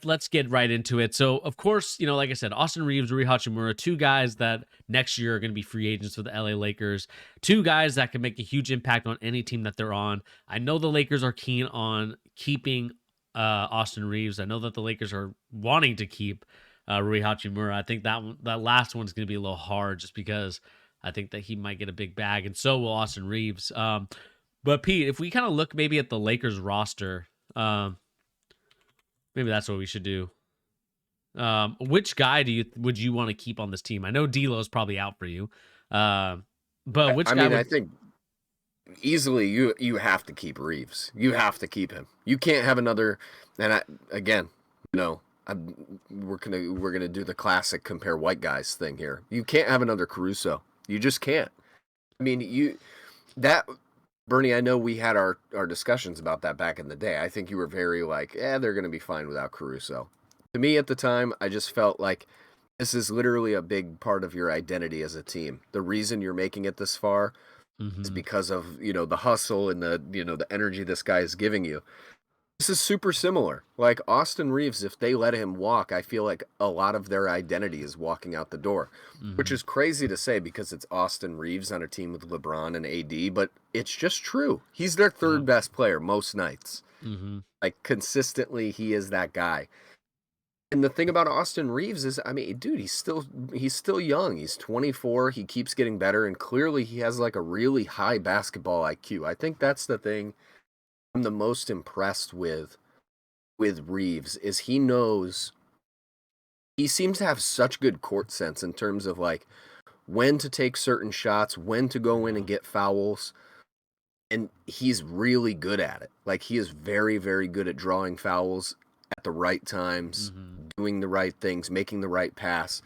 Let's get right into it. So, of course, like I said, Austin Reeves, Rui Hachimura, two guys that next year are going to be free agents for the LA Lakers. Two guys that can make a huge impact on any team that they're on. I know the Lakers are keen on keeping Austin Reeves. I know that the Lakers are wanting to keep Rui Hachimura. I think that last one's going to be a little hard just because I think that he might get a big bag, and so will Austin Reeves. But Pete, if we kind of look maybe at the Lakers roster. Maybe that's what we should do. Which guy would you want to keep on this team? I know D'Lo is probably out for you, but which I guy mean, I would? think easily you have to keep Reeves. You have to keep him. You can't have another. And again, no, we're gonna do the classic compare white guys thing here. You can't have another Caruso. You just can't. I mean, that Bernie. I know we had our discussions about that back in the day. I think you were very like, they're gonna be fine without Caruso. To me, at the time, I just felt like this is literally a big part of your identity as a team. The reason you're making it this far is Mm-hmm. because of the hustle and the energy this guy is giving you. This is super similar. Like Austin Reeves, if they let him walk, I feel like a lot of their identity is walking out the door, which Mm-hmm. is crazy to say because it's Austin Reeves on a team with LeBron and AD, but it's just true. He's their Yeah. third best player most nights. Mm-hmm. Like consistently, he is that guy. And the thing about Austin Reeves is, I mean, dude, he's still young. He's 24. He keeps getting better, and clearly he has like a really high basketball IQ. I think that's the thing I'm the most impressed with Reeves is he seems to have such good court sense in terms of like when to take certain shots, when to go in Yeah. and get fouls, and he's really good at it. Like he is very, very good at drawing fouls at the right times, Mm-hmm. doing the right things, making the right pass.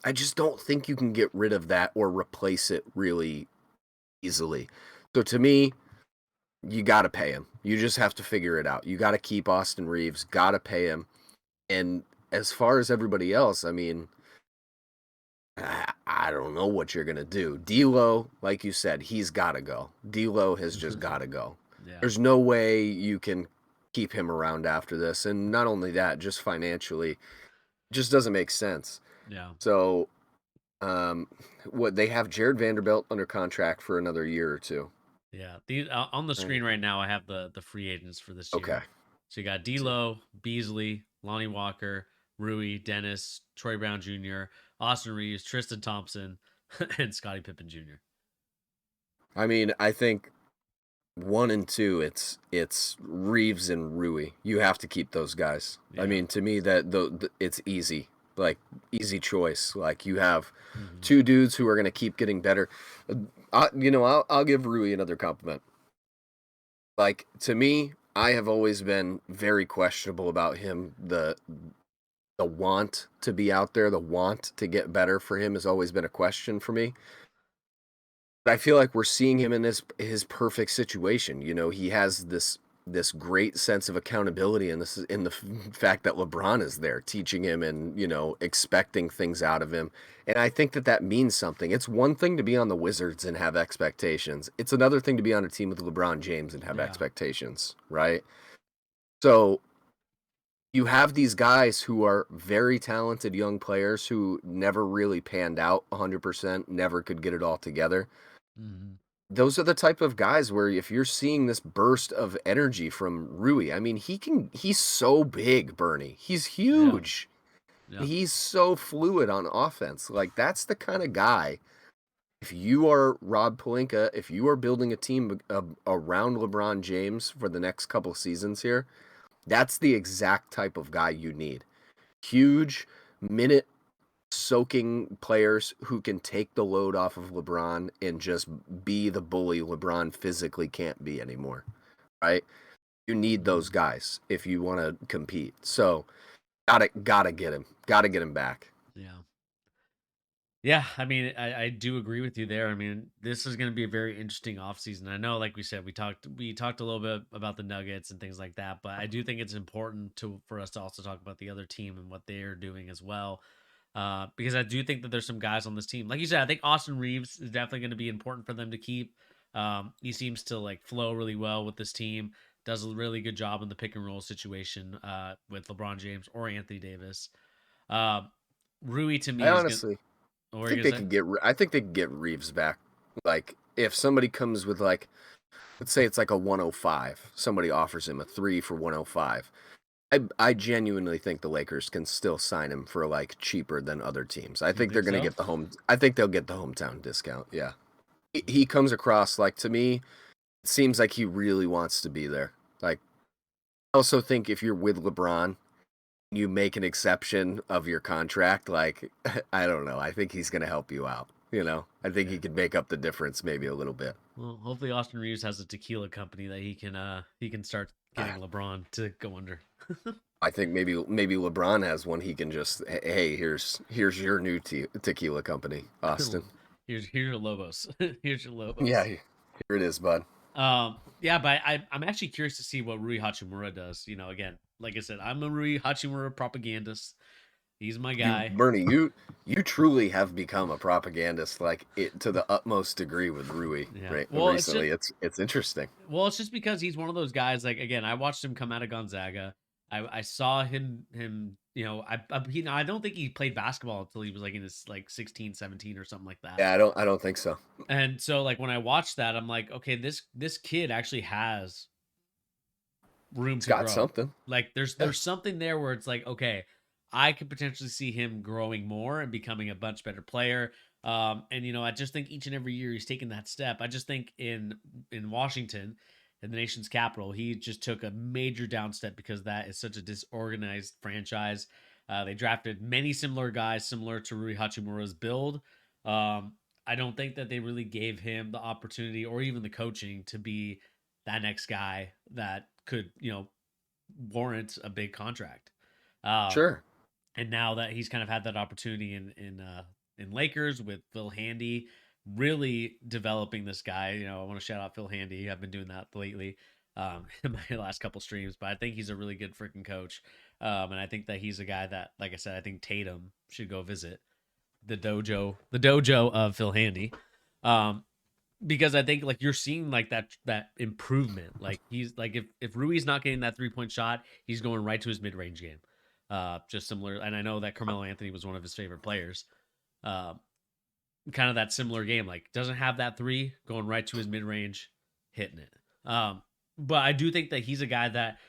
I just don't think you can get rid of that or replace it really easily. So to me, you got to pay him. You just have to figure it out. You got to keep Austin Reeves, got to pay him. And as far as everybody else, I mean, I don't know what you're going to do. D'Lo, like you said, he's got to go. D'Lo has just got to go. Yeah. There's no way you can keep him around after this. And not only that, just financially, it just doesn't make sense. Yeah. So, what they have Jared Vanderbilt under contract for another year or two. Yeah. On the Right. screen right now, I have the free agents for this Okay. year. So you got D'Lo, Beasley, Lonnie Walker, Rui, Dennis, Troy Brown Jr., Austin Reeves, Tristan Thompson, and Scottie Pippen Jr. I mean, I think 1 and 2, it's Reeves and Rui. You have to keep those guys. I Yeah. mean, to me, it's easy, like easy choice. Like you have Mm-hmm. two dudes who are going to keep getting better. I'll give Rui another compliment. Like to me, I have always been very questionable about him. The want to be out there, the want to get better for him has always been a question for me. I feel like we're seeing him in his perfect situation. He has this great sense of accountability, and this is in the fact that LeBron is there teaching him and expecting things out of him. And I think that means something. It's one thing to be on the Wizards and have expectations. It's another thing to be on a team with LeBron James and have Yeah. expectations, right? So you have these guys who are very talented young players who never really panned out 100%, never could get it all together. Mm-hmm. Those are the type of guys where if you're seeing this burst of energy from Rui, I mean, he's so big, Bernie. He's Yeah. huge. Yeah. He's so fluid on offense. Like that's the kind of guy. If you are Rob Pelinka, if you are building a team around LeBron James for the next couple seasons here, that's the exact type of guy you need. Huge, minute soaking players who can take the load off of LeBron and just be the bully LeBron physically can't be anymore, right? You need those Mm-hmm. guys if you want to compete. So gotta get him. Gotta get him back. Yeah. Yeah, I mean, I do agree with you there. I mean, this is going to be a very interesting offseason. I know, like we said, we talked a little bit about the Nuggets and things like that, but I do think it's important for us to also talk about the other team and what they're doing as well, because I do think that there's some guys on this team, like you said. I think Austin Reeves is definitely going to be important for them to keep. He seems to like flow really well with this team. does a really good job in the pick and roll situation with LeBron James or Anthony Davis. Uh, Rui to I me is gonna. honestly What were you think gonna they say? could get. I think they could get Reeves back. Like if somebody comes with like, let's say it's like a 105. Somebody offers him a 3 for 105. I genuinely think the Lakers can still sign him for like cheaper than other teams. I You think they're think going to so? get the home. I think they'll get the hometown discount. Yeah, he comes across like to me. It seems like he really wants to be there. Like I also think if you're with LeBron, you make an exception of your contract. Like I don't know. I think he's going to help you out. I think Yeah. he could make up the difference maybe a little bit. Well, hopefully Austin Reeves has a tequila company that he can start getting LeBron to go under. I think maybe LeBron has one. He can just hey, here's your new tequila company, Austin. Here's your Lobos. Here's your Yeah, Lobos. here it is, bud. Yeah, but I'm actually curious to see what Rui Hachimura does. Again, like I said, I'm a Rui Hachimura propagandist. He's my You, guy. Bernie, you truly have become a propagandist, like it to the utmost degree with Rui. Yeah. Right, Well, it's just recently, it's interesting. because he's one of those guys. Like again, I watched him come out of Gonzaga. I saw him. I don't think he played basketball until he was like in his like 16, 17 or something like that. Yeah, I don't think so. And so like when I watched that, I'm like, okay, this kid actually has room It's to got grow. something. Like Yeah, there's something there where it's like, okay, I could potentially see him growing more and becoming a much better player. And I just think each and every year he's taking that step. I just think in Washington, in the nation's capital, he just took a major down step because that is such a disorganized franchise. They drafted many similar guys, similar to Rui Hachimura's build. Um, I don't think that they really gave him the opportunity or even the coaching to be that next guy that could, warrant a big contract. Uh, sure. and now that he's kind of had that opportunity in Lakers with Phil Handy, really developing this guy. I want to shout out Phil Handy. I've been doing that lately in my last couple streams, but I think he's a really good freaking coach. And I think that he's a guy that, like I said, I think Tatum should go visit the dojo of Phil Handy. Um, because I think like you're seeing like that improvement. Like he's like if Rui's not getting that 3-point shot, he's going right to his mid range game. Just similar, and I know that Carmelo Anthony was one of his favorite players. Uh, Kind of that similar game. Like doesn't have that three going right to his mid range, hitting it. But I do think that he's a guy that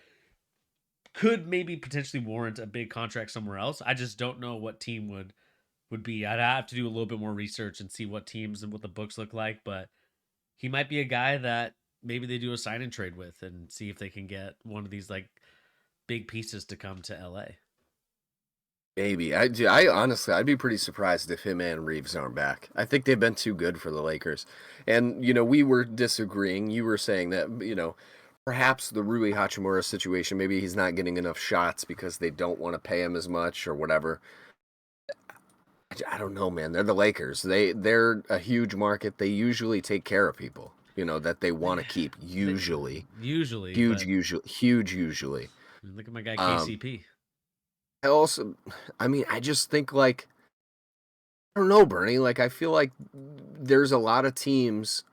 could maybe potentially warrant a big contract somewhere else. I just don't know what team would be. I'd have to do a little bit more research and see what teams and what the books look like, but he might be a guy that maybe they do a sign and trade with and see if they can get one of these like big pieces to come to LA. Maybe I honestly I'd be pretty surprised if him and Reeves aren't back. I think they've been too good for the Lakers, and we were disagreeing. You were saying that perhaps the Rui Hachimura situation, maybe he's not getting enough shots because they don't want to pay him as much or whatever. I don't know, man. They're the Lakers. They're a huge market. They usually take care of people, that they want to keep. Usually, Usually, huge, but usually, huge, usually. look at my guy Um, KCP. I also, I mean, I just think like I don't know, Bernie. Like I feel like there's a lot of teams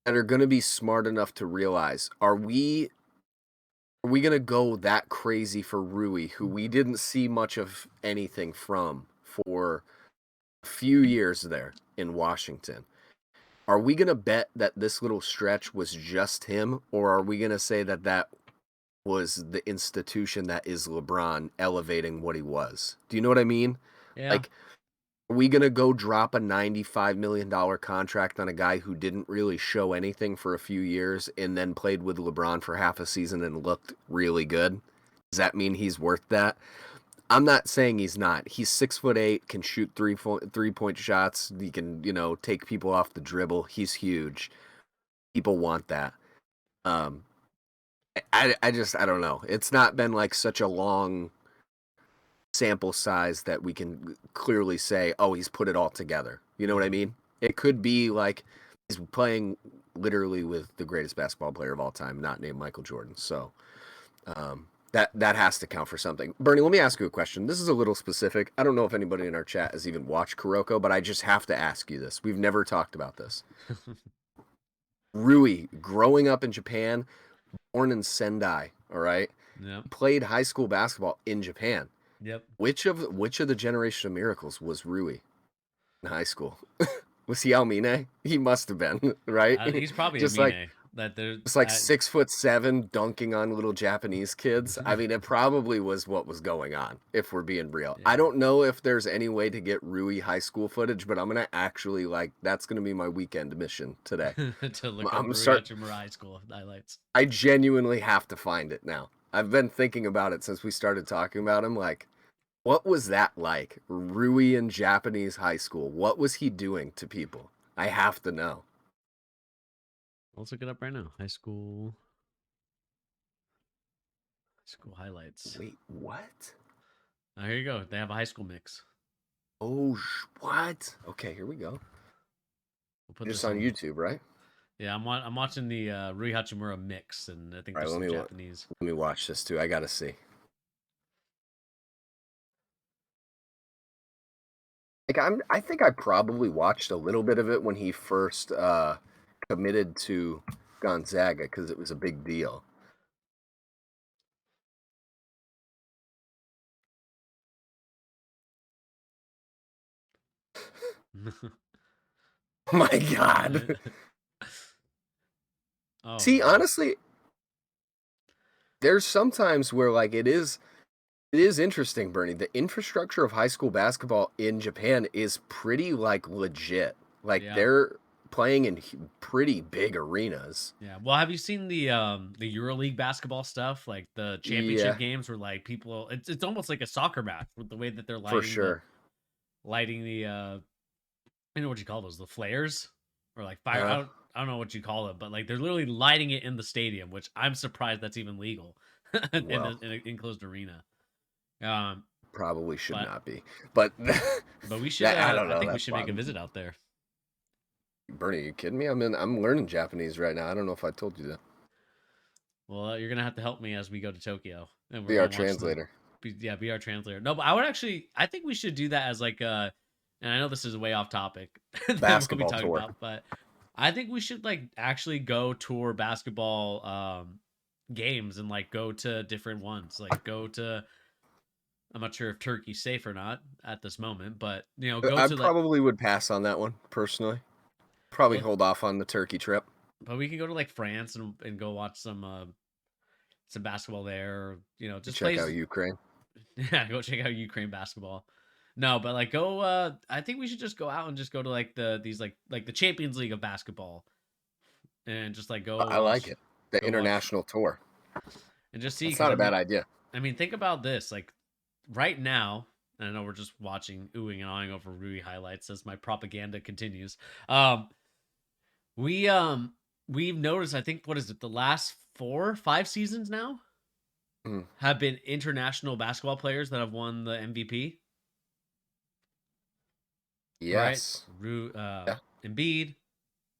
that are going to be smart enough to realize are we going to go that crazy for Rui, who we didn't see much of anything from for a few years there in Washington? Are we going to bet that this little stretch was just him, or are we going to say that that was the institution that is LeBron elevating what he was? Do you know what I mean? Yeah. Like, are we going to go drop a $95 million contract on a guy who didn't really show anything for a few years and then played with LeBron for half a season and looked really good? Does that mean he's worth that? I'm not saying he's not. He's 6'8", can shoot 3-point shots. He can, take people off the dribble. He's huge. People want that. Um, I don't know. It's not been like such a long sample size that we can clearly say, oh, he's put it all together. You know what I Mhm. mean? It could be like he's playing literally with the greatest basketball player of all time, not named Michael Jordan. So that has to count for something. Bernie, let me ask you a question. This is a little specific. I don't know if anybody in our chat has even watched Kuroko, but I just have to ask you this. We've never talked about this. Rui, growing up in Japan, born in Sendai, all right? Yep. Played high school basketball in Japan. Yep. Which of the Generation of Miracles was Rui in high school? Was he Almine? He must have been, right? He's probably a Just like Mine. That there. just like 6'7" dunking on little Japanese kids. I mean, it probably was what was going on, if we're being real. I Yeah. don't know if there's any way to get Rui high school footage, but I'm gonna actually that's gonna be my weekend mission today. To look up I'm Rui start Hachimura High School highlights. I genuinely have to find it now. I've been thinking about it since we started talking about him. Like, what was that like? Rui in Japanese high school. What was he doing to people? I have to know. Let's look it up right now. High school highlights. Wait, what? Oh, here you go. They have a high school mix. Oh, what? Okay, here we go. We'll put Just this on on. YouTube, right? Yeah, I'm watching the Rui Hachimura mix, and I think All right, there's some Japanese. let me watch this too. I gotta see. I think I probably watched a little bit of it when he first committed to Gonzaga because it was a big deal. Oh my God. Oh See, man. honestly, there's sometimes where it is interesting, Bernie. The infrastructure of high school basketball in Japan is pretty legit. Like Yeah. they're playing in pretty big arenas. Yeah. Well, have you seen the EuroLeague basketball stuff? Like the championship Yeah, games where like people it's almost like a soccer match with the way that they're for lighting the sure. lighting the I don't know what you call those, the flares? Or like fire Uh, I don't know what you call it, but like they're literally lighting it in the stadium, which I'm surprised that's even legal in well, in an enclosed arena. Um probably should but not be, but we should that I don't I know. think we That's should make a fine. visit out there. Bernie, you kidding me? I'm learning Japanese right now. I don't know if I told you that. Well, you're gonna have to help me as we go to Tokyo, and we're Be our gonna watch the translator. be our translator. No, but I would actually, I think we should do that as like and I know this is way off topic than what we Basketball talked tour. about, but I think we should like actually go tour basketball games and like go to different ones, like go to. I'm not sure if Turkey's safe or not at this moment, but go I to like, probably would pass on that one personally. Probably well, hold off on the Turkey trip. but we can go to like France and go watch some basketball there, or, just Check out plays. Ukraine. Yeah, go check out Ukraine basketball. No, but like go I think we should just go out and just go to like these like the Champions League of basketball and just like I like it. The go watch international tour. and just see That's cuz not a bad idea. I mean think about this like right now and I know we're just watching oohing and awing over Rui highlights as my propaganda continues. Um we we've noticed I think what is it the last 4 5 seasons now Mm. have been international basketball players that have won the MVP. Right? Yes. Yeah. Embiid,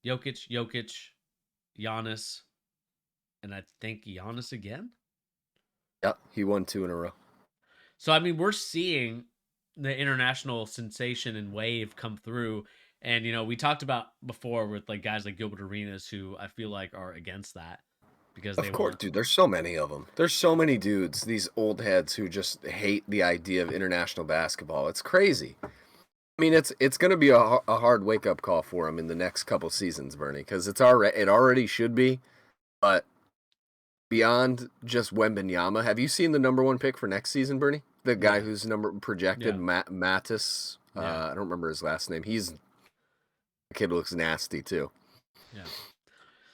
Jokic, Giannis, and I think Giannis again. Yep. He won 2 in a row. So I mean, we're seeing the international sensation and wave come through, and we talked about before with like guys like Gilbert Arenas who I feel like are against that because they Of course, want. dude. There's so many of them. There's so many dudes, these old heads who just hate the idea of international basketball. It's crazy. I mean, it's going to be a hard wake up call for him in the next couple seasons, Bernie, because it already should be. But beyond just Wembenyama, have you seen the number one pick for next season, Bernie? The guy Yeah, who's number projected, yeah, Mattis. yeah, I don't remember his last name. The kid looks nasty too. yeah. So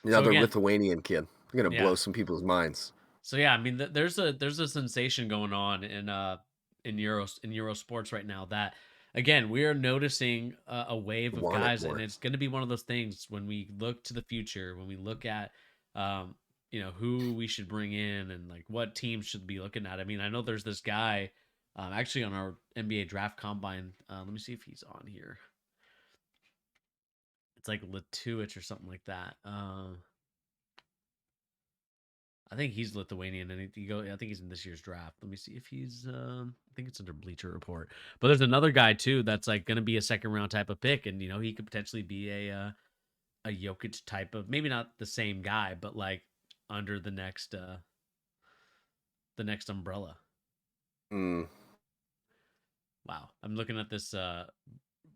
Another again, Lithuanian kid. They're gonna blow yeah. some people's minds. So yeah, I mean, there's a sensation going on in Euro sports right now that again we are noticing a wave of Want it guys, and more. it's going to be one of those things when we look to the future, when we look at um, who we should bring in and like what teams should be looking at. I mean, I know there's this guy actually on our NBA draft combine. Let me see if he's on here. It's like Latuich or something like that. I think he's Lithuanian, and I think he's in this year's draft. Let me see if he's. I think it's under Bleacher Report. But there's another guy too that's like going to be a second round type of pick, and he could potentially be a Jokic type of maybe not the same guy, but like under the next umbrella. Mm, Wow, I'm looking at this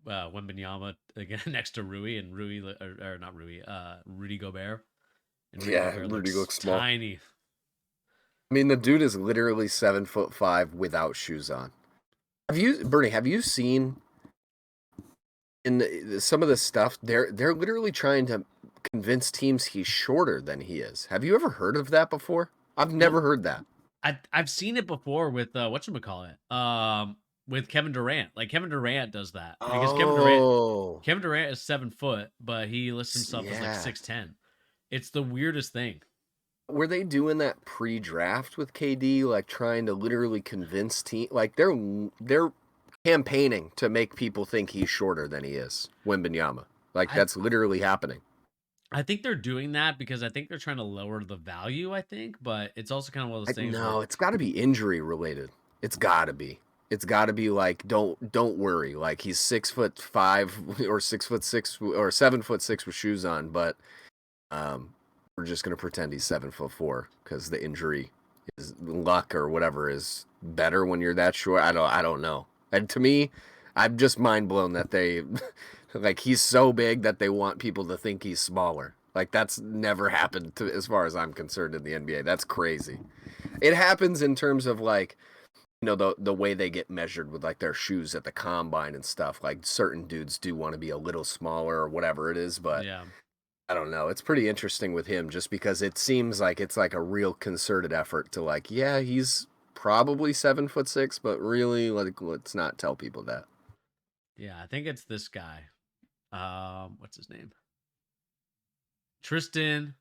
Wembanyama again next to Rui, and or not Rui, Rudy Gobert, and Rudy yeah, Gobert Rudy looks looks small. tiny. I mean, the dude is literally 7'5" without shoes on. Bernie? Have you seen some of the stuff? They're literally trying to convince teams he's shorter than he is. Have you ever heard of that before? I've Well, never heard that. I've seen it before with whatchamacallit, with Kevin Durant. Like Kevin Durant does that because Oh, Kevin Durant is 7 foot, but he lists himself as like yeah. 6'10". It's the weirdest thing. Were they doing that pre-draft with KD, like trying to literally convince team, like they're campaigning to make people think he's shorter than he is, Wembanyama. Like I that's literally happening. I think they're doing that because I think they're trying to lower the value, I think, but it's also kind of one of those things where No, it's got to be injury related. It's got to be. It's got to be like don't worry. Like he's 6'5" or 6'6" or 7'6" with shoes on, but um, we're just gonna pretend he's 7'4" because the injury is luck or whatever is better when you're that short. I don't know. And to me, I'm just mind blown that they like he's so big that they want people to think he's smaller. Like that's never happened to, as far as I'm concerned in the NBA. That's crazy. It happens in terms of like the way they get measured with like their shoes at the combine and stuff. Like certain dudes do want to be a little smaller or whatever it is, but yeah. I don't know. It's pretty interesting with him just because it seems like it's like a real concerted effort to like, yeah, he's probably 7'6", but really like let's not tell people that. Yeah, I think it's this guy. What's his name? Tristan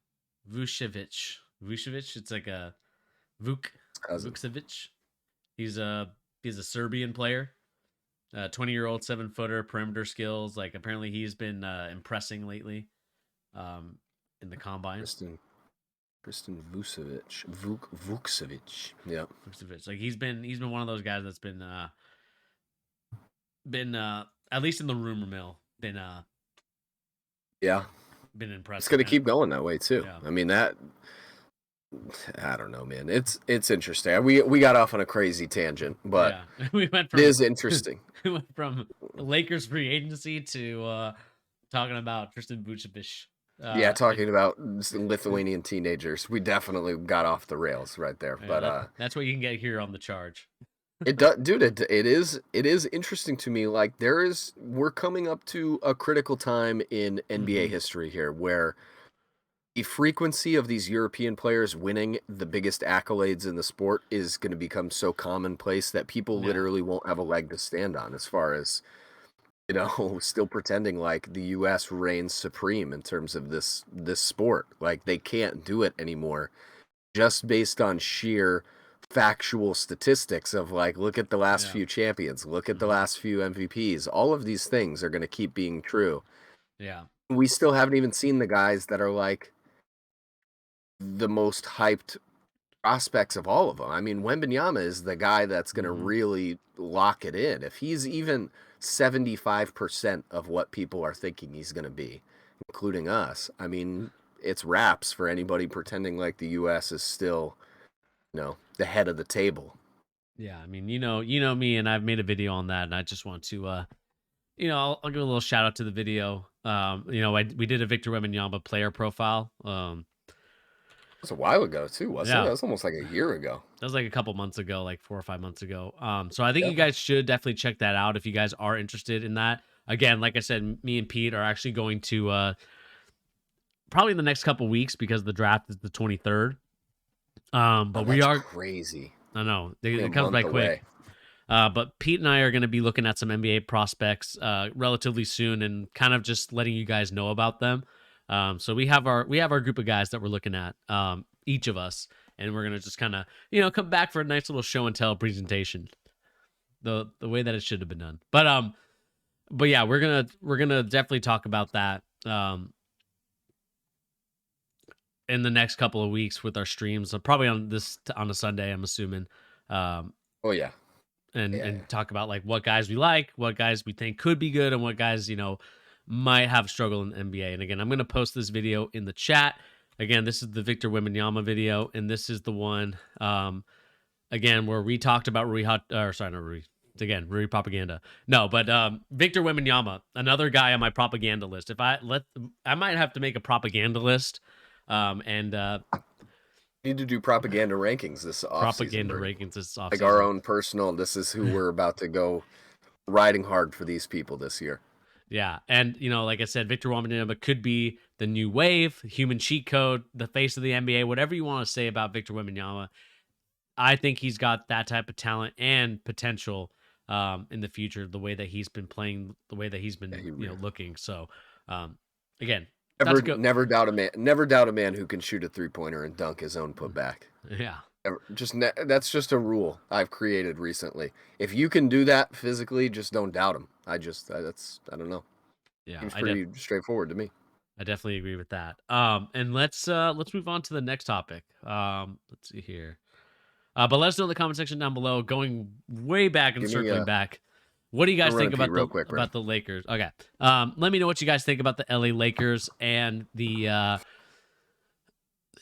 Vucevic. Vucevic, it's like a Vuk His cousin. Vukcevic. He's a Serbian player. 20-year-old 7-footer, perimeter skills. Like apparently he's been impressing lately um in the combine. Tristan Vukcevic. Yeah. Vucevic. Like he's been one of those guys that's been at least in the rumor mill Yeah. been It's impressive. going to keep going that way too. Yeah. I mean that I don't know, man. It's interesting. We got off on a crazy tangent, but Yeah. we went it from is interesting. we went from the Lakers free agency to talking about Tristan Vucevic. Yeah, And talking about Lithuanian teenagers, we definitely got off the rails right there. yeah, But that's what you can get here on the charge. it does, dude. It is interesting to me. Like we're coming up to a critical time in NBA Mhm. history here, where the frequency of these European players winning the biggest accolades in the sport is going to become so commonplace that people Yeah. literally won't have a leg to stand on as far as still pretending like the US reigns supreme in terms of this sport. Like they can't do it anymore just based on sheer factual statistics of like look at the last Yeah. few champions, look at the Mhm. last few MVPs. All of these things are going to keep being true. Yeah. We still haven't even seen the guys that are like the most hyped prospects of all of them. I mean, Wembanyama is the guy that's going to Mhm. really lock it in. If he's even 75% of what people are thinking he's going to be, including us, I mean, it's wraps for anybody pretending like the US is still, the head of the table. Yeah. I mean, you know me, and I've made a video on that, and I just want to I'll give a little shout out to the video. We did a Victor Wembanyama player profile. It was a while ago too, wasn't it? Yeah, That was almost like a year ago. that was like a couple months ago, like 4 or 5 months ago. So I think Yeah. you guys should definitely check that out if you guys are interested in that. Again, like I said, me and Pete are actually going to probably in the next couple weeks because the draft is the 23rd. Oh, But we that's are, crazy. I know Only a it comes by month quick. away. But Pete and I are going to be looking at some NBA prospects relatively soon, and kind of just letting you guys know about them. So we have our group of guys that we're looking at, each of us, and we're gonna just kind of come back for a nice little show and tell presentation, the way that it should have been done. But yeah, we're gonna definitely talk about that in the next couple of weeks with our streams. So probably on a Sunday, I'm assuming. Um, Oh yeah. and Yeah. and talk about like what guys we like, what guys we think could be good, and what guys might have struggle in the NBA. And again, I'm gonna post this video in the chat. again, this is the Victor Wembanyama video, and this is the one again where we talked about Rui Hot or sorry, not Rui. Again, Rui propaganda. No, but Victor Wembanyama, another guy on my propaganda list. If I might have to make a propaganda list, and Need to do propaganda rankings this offseason, propaganda Bert. rankings this Like our offseason. own personal. This is who we're about to go riding hard for these people this year. Yeah, and like I said, Victor Wembanyama could be the new wave, human cheat code, the face of the NBA, whatever you want to say about Victor Wembanyama. I think he's got that type of talent and potential in the future. The way that he's been playing, the way that he's Yeah, been looking. So again, never, that's go. never doubt a man. Never doubt a man who can shoot a 3-pointer and dunk his own putback. Yeah, That's just a rule I've created recently. If you can do that physically, just don't doubt him. I don't know. yeah, Seems pretty straightforward to me. I definitely agree with that. And let's move on to the next topic. Let's see here. But let us know in the comment section down below, going way back and Give me circling back. What do you guys run think it, Pete, about real quick, Brennan. the Lakers? Okay. Let me know what you guys think about the LA Lakers and the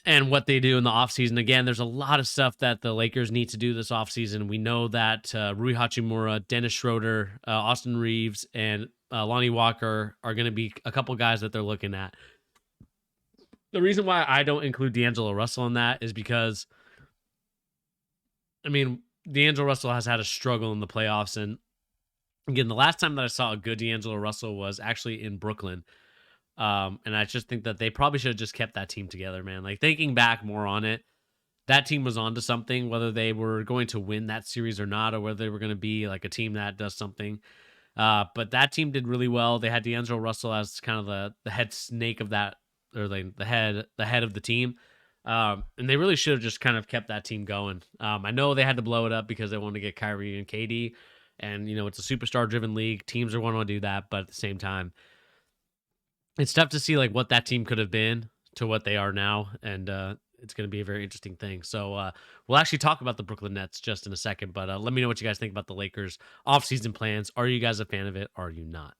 and what they do in the offseason. Again, there's a lot of stuff that the Lakers need to do this offseason. We know that Rui Hachimura, Dennis Schroeder, Austin Reeves, and Lonnie Walker are going to be a couple guys that they're looking at. The reason why I don't include D'Angelo Russell in that is because, I mean, D'Angelo Russell has had a struggle in the playoffs. And again, the last time that I saw a good D'Angelo Russell was actually in Brooklyn. And I just think that they probably should have just kept that team together, man. Like thinking back more on it, that team was onto something, whether they were going to win that series or not, or whether they were going to be like a team that does something. But that team did really well. They had D'Angelo Russell as kind of the head snake of that, or the head of the team. And they really should have just kind of kept that team going. I know they had to blow it up because they wanted to get Kyrie and KD, and it's a superstar driven league. Teams are going to do that, but at the same time, it's tough to see like what that team could have been to what they are now, and it's going to be a very interesting thing. So we'll actually talk about the Brooklyn Nets just in a second, but let me know what you guys think about the Lakers offseason plans. Are you guys a fan of it? Are you not?